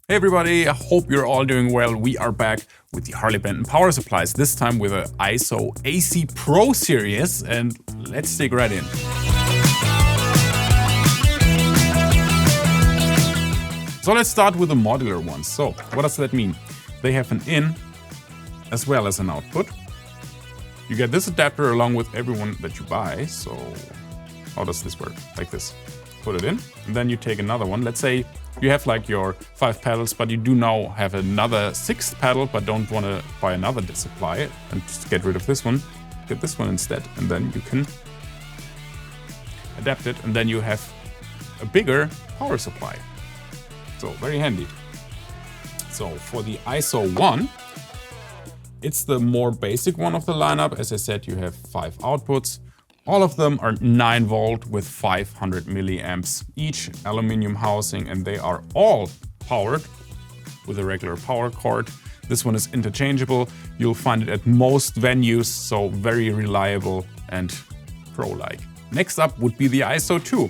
Hey everybody, I hope you're all doing well. We are back with the Harley Benton power supplies, this time with an ISO AC Pro series, and let's dig right in. So let's start with the modular ones. So what does that mean? They have an in as well as an output. You get this adapter along with every one that you buy. So how does this work? Like this. Put it in, and then you take another one. Let's say you have like your 5 pedals, but you do now have another 6th pedal, but don't want to buy another supply and just get rid of this one. Get this one instead, and then you can adapt it, and then you have a bigger power supply. So very handy. So for the ISO 1, it's the more basic one of the lineup. As I said, you have 5 outputs. All of them are 9 volt with 500 milliamps each, aluminum housing, and they are all powered with a regular power cord. This one is interchangeable. You'll find it at most venues, so very reliable and pro-like. Next up would be the ISO 2.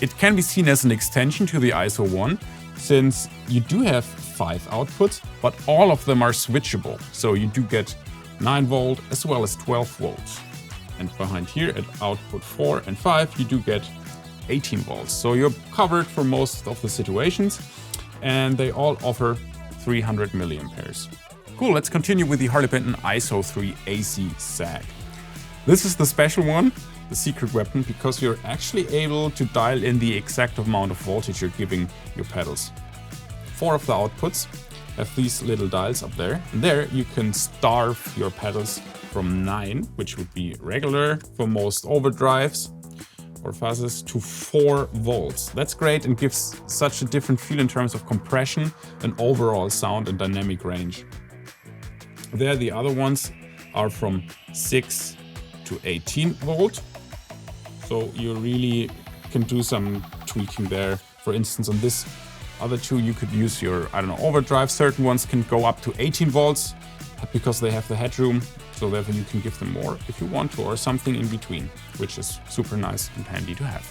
It can be seen as an extension to the ISO 1, since you do have 5 outputs, but all of them are switchable. So you do get 9 volt as well as 12 volts. And behind here at output 4 and 5, you do get 18 volts. So you're covered for most of the situations, and they all offer 300 milliamperes. Cool, let's continue with the Harley Benton ISO 3 AC SAG. This is the special one, the secret weapon, because you're actually able to dial in the exact amount of voltage you're giving your pedals. 4 of the outputs have these little dials up there, and there you can starve your pedals from 9, which would be regular for most overdrives or fuzzes, to 4 volts. That's great and gives such a different feel in terms of compression and overall sound and dynamic range. There, the other ones are from 6 to 18 volt. So you really can do some tweaking there. For instance, on this other 2, you could use your, overdrive. Certain ones can go up to 18 volts because they have the headroom. So therefore you can give them more if you want to, or something in between, which is super nice and handy to have.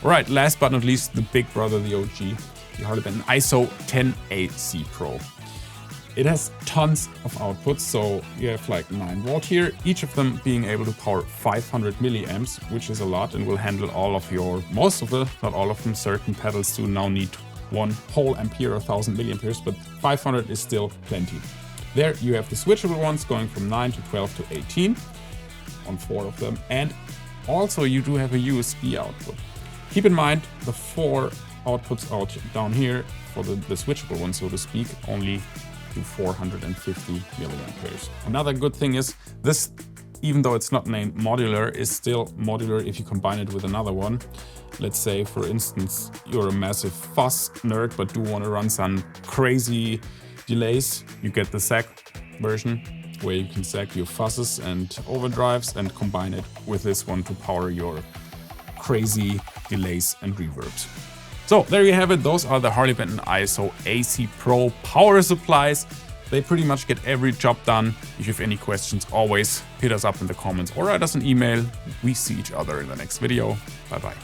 All right, last but not least, the big brother, the OG, the Harley Benton ISO 10 AC Pro. It has tons of outputs, so you have like 9 volt here, each of them being able to power 500 milliamps, which is a lot and will handle all of your, most of the, not all of them, certain pedals do now need 1 whole ampere or 1000 milliamperes, but 500 is still plenty. There you have the switchable ones going from 9 to 12 to 18 on 4 of them, and also you do have a USB output. Keep in mind the 4 outputs out down here for the switchable one, so to speak, only do 450 milliamperes. Another good thing is this, even though it's not named modular, is still modular if you combine it with another one. Let's say, for instance, you're a massive fuzz nerd but do want to run some crazy delays. You get the SAG version where you can SAG your fuzzes and overdrives and combine it with this one to power your crazy delays and reverbs. So there you have it. Those are the Harley Benton ISO AC Pro power supplies. They pretty much get every job done. If you have any questions, always hit us up in the comments or write us an email. We see each other in the next video. Bye bye.